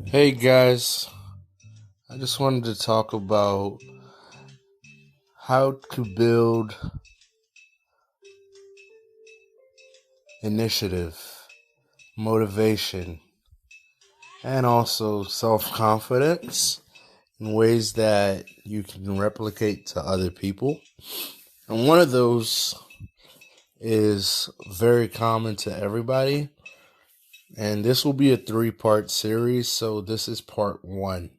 Hey guys, I just wanted to talk about how to build initiative, motivation, and also self confidence in ways that you can replicate to other people. And one of those is very common to everybody. And this will be a 3-part series, so this is part 1.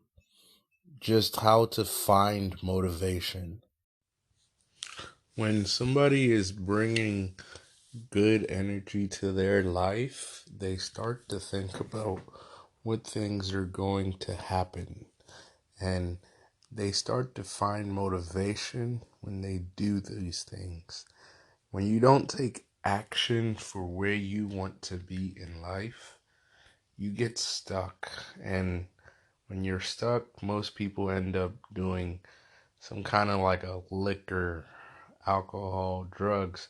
Just how to find motivation. When somebody is bringing good energy to their life, they start to think about what things are going to happen. And they start to find motivation when they do these things. When you don't take action for where you want to be in life, you get stuck. And when you're stuck, most people end up doing some kind of like a liquor, alcohol, drugs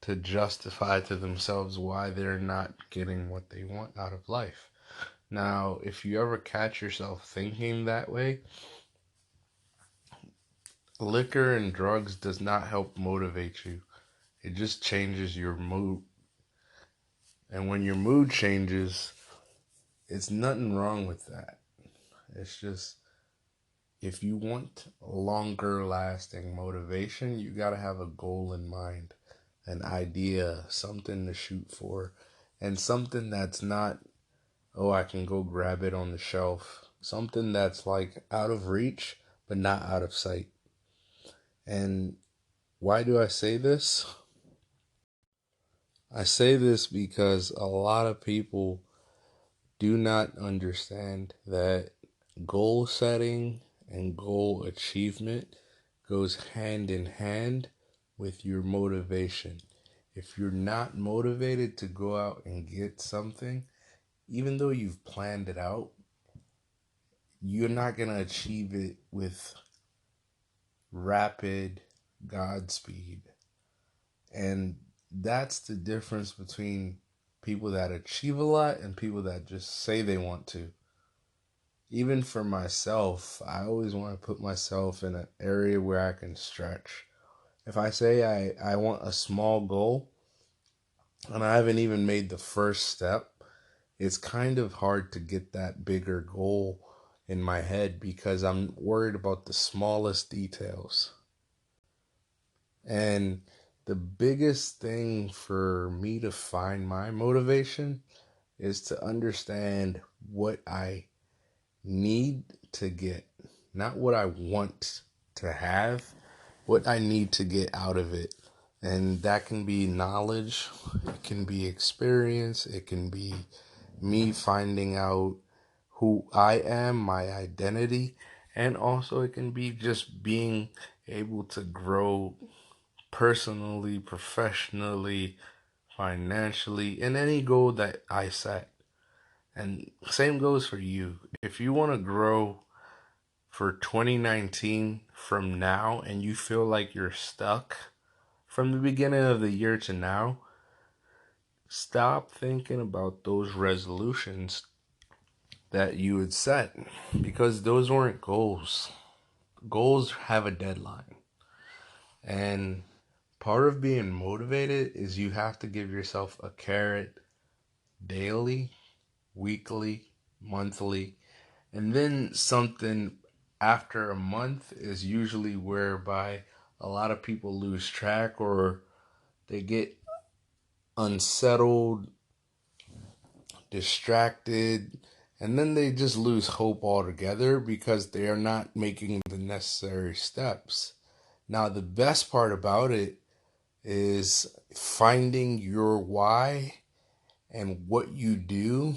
to justify to themselves why they're not getting what they want out of life. Now, if you ever catch yourself thinking that way, liquor and drugs does not help motivate you. It just changes your mood. And when your mood changes, it's nothing wrong with that. It's just if you want longer lasting motivation, you got to have a goal in mind, an idea, something to shoot for, and something that's not, oh, I can go grab it on the shelf. Something that's like out of reach, but not out of sight. And why do I say this? I say this because a lot of people do not understand that goal setting and goal achievement goes hand in hand with your motivation. If you're not motivated to go out and get something, even though you've planned it out, you're not going to achieve it with rapid Godspeed. And that's the difference between people that achieve a lot and people that just say they want to. Even for myself, I always want to put myself in an area where I can stretch. If I say I want a small goal and I haven't even made the first step, it's kind of hard to get that bigger goal in my head because I'm worried about the smallest details. And the biggest thing for me to find my motivation is to understand what I need to get, not what I want to have, what I need to get out of it. And that can be knowledge, it can be experience, it can be me finding out who I am, my identity, and also it can be just being able to grow personally, professionally, financially, in any goal that I set. And same goes for you. If you want to grow for 2019 from now and you feel like you're stuck from the beginning of the year to now, stop thinking about those resolutions that you had set because those weren't goals. Goals have a deadline. And part of being motivated is you have to give yourself a carrot daily, weekly, monthly, and then something after a month is usually whereby a lot of people lose track or they get unsettled, distracted, and then they just lose hope altogether because they are not making the necessary steps. Now, the best part about it is finding your why, and what you do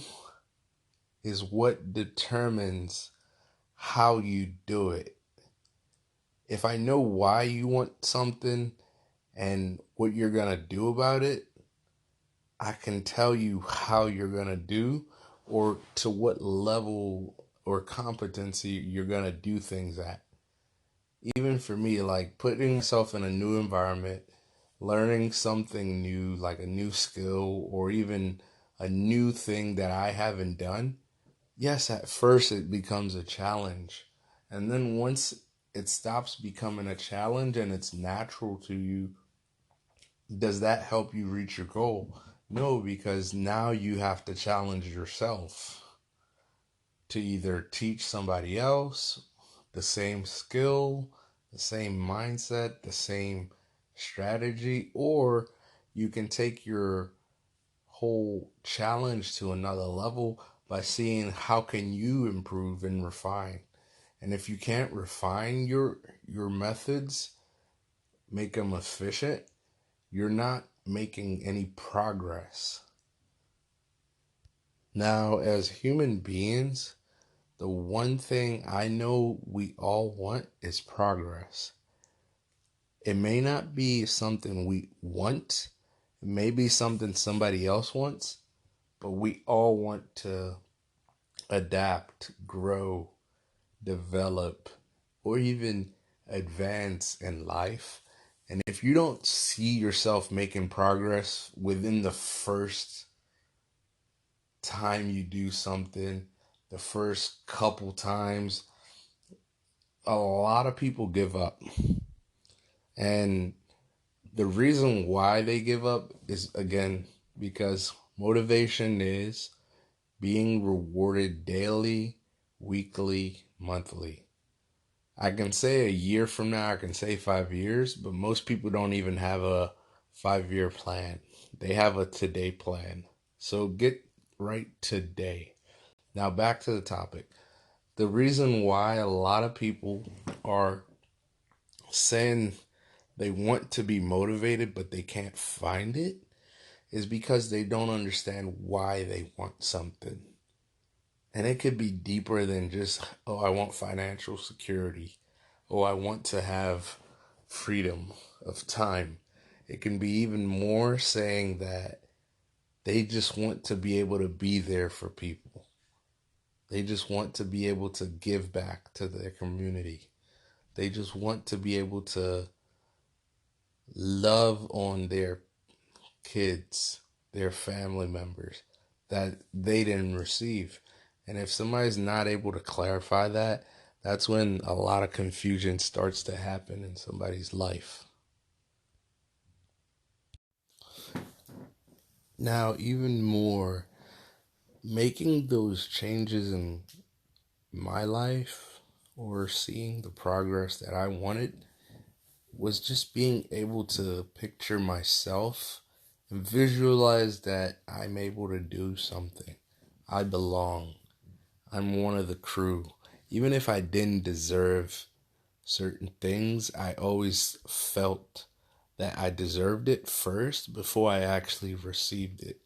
is what determines how you do it. If I know why you want something and what you're going to do about it, I can tell you how you're going to do or to what level or competency you're going to do things at. Even for me, like putting myself in a new environment, learning something new, like a new skill, or even a new thing that I haven't done, yes, at first it becomes a challenge. And then once it stops becoming a challenge and it's natural to you, does that help you reach your goal? No, because now you have to challenge yourself to either teach somebody else the same skill, the same mindset, the same strategy, or you can take your whole challenge to another level by seeing how can you improve and refine. And if you can't refine your methods, make them efficient, you're not making any progress. Now, as human beings, the one thing I know we all want is progress. It may not be something we want, it may be something somebody else wants, but we all want to adapt, grow, develop, or even advance in life. And if you don't see yourself making progress within the first time you do something, the first couple times, a lot of people give up. And the reason why they give up is, again, because motivation is being rewarded daily, weekly, monthly. I can say a year from now, I can say 5 years, but most people don't even have a 5 year plan. They have a today plan. So get right today. Now back to the topic. The reason why a lot of people are saying they want to be motivated, but they can't find it, is because they don't understand why they want something. And it could be deeper than just, oh, I want financial security. Oh, I want to have freedom of time. It can be even more saying that they just want to be able to be there for people. They just want to be able to give back to their community. They just want to be able to love on their kids, their family members that they didn't receive. And if somebody's not able to clarify that, that's when a lot of confusion starts to happen in somebody's life. Now, even more, making those changes in my life or seeing the progress that I wanted was just being able to picture myself and visualize that I'm able to do something. I belong. I'm one of the crew. Even if I didn't deserve certain things, I always felt that I deserved it first before I actually received it.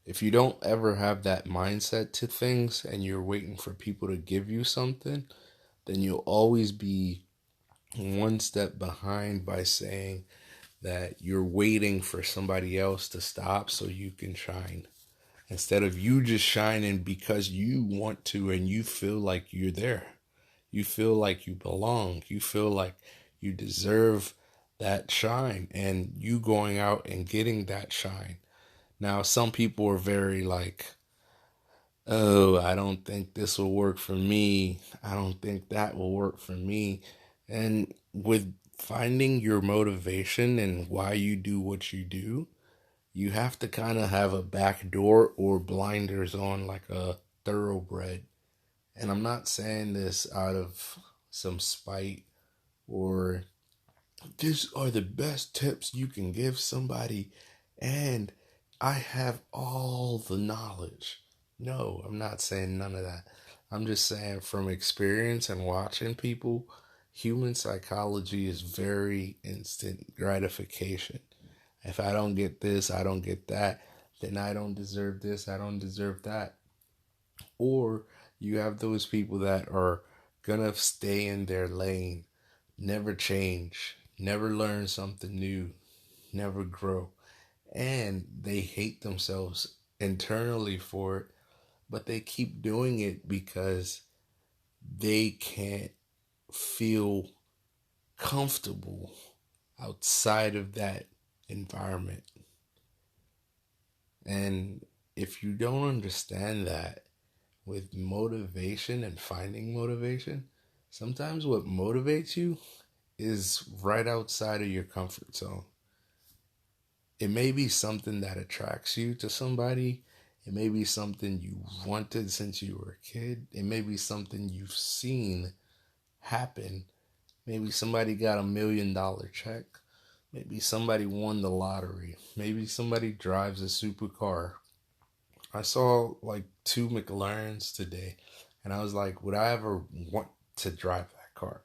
If you don't ever have that mindset to things and you're waiting for people to give you something, then you'll always be one step behind by saying that you're waiting for somebody else to stop so you can shine. Instead of you just shining because you want to and you feel like you're there. You feel like you belong. You feel like you deserve that shine and you going out and getting that shine. Now, some people are very like, oh, I don't think this will work for me. I don't think that will work for me. And with finding your motivation and why you do what you do, you have to kind of have a back door or blinders on like a thoroughbred. And I'm not saying this out of some spite or these are the best tips you can give somebody and I have all the knowledge. No, I'm not saying none of that. I'm just saying from experience and watching people, human psychology is very instant gratification. If I don't get this, I don't get that, then I don't deserve this, I don't deserve that. Or you have those people that are gonna stay in their lane, never change, never learn something new, never grow. And they hate themselves internally for it, but they keep doing it because they can't feel comfortable outside of that environment. And if you don't understand that with motivation and finding motivation, sometimes what motivates you is right outside of your comfort zone. It may be something that attracts you to somebody. It may be something you wanted since you were a kid. It may be something you've seen happen. Maybe somebody got $1 million check. Maybe somebody won the lottery. Maybe somebody drives a supercar. I saw like 2 McLarens today, and I was like, would I ever want to drive that car?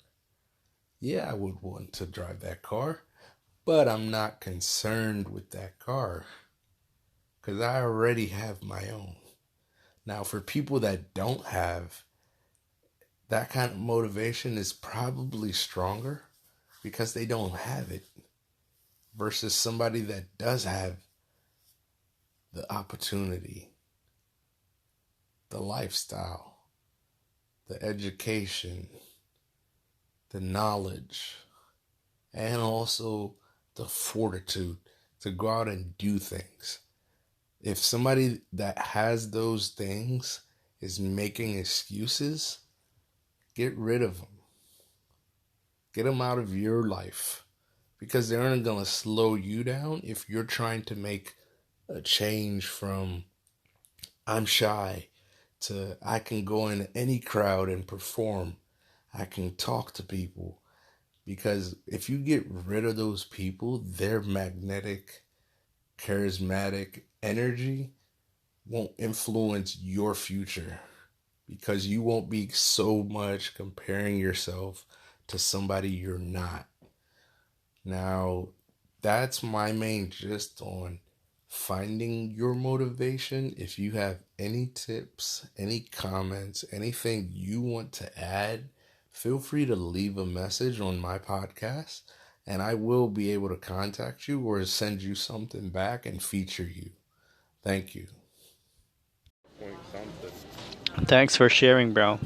Yeah, I would want to drive that car, but I'm not concerned with that car because I already have my own. Now, for people that don't have that kind of motivation, is probably stronger because they don't have it versus somebody that does have the opportunity, the lifestyle, the education, the knowledge, and also the fortitude to go out and do things. If somebody that has those things is making excuses, get rid of them. Get them out of your life because they're not going to slow you down if you're trying to make a change from I'm shy to I can go in any crowd and perform. I can talk to people. Because if you get rid of those people, their magnetic, charismatic energy won't influence your future. Because you won't be so much comparing yourself to somebody you're not. Now, that's my main gist on finding your motivation. If you have any tips, any comments, anything you want to add, feel free to leave a message on my podcast and I will be able to contact you or send you something back and feature you. Thank you. Thanks for sharing, bro.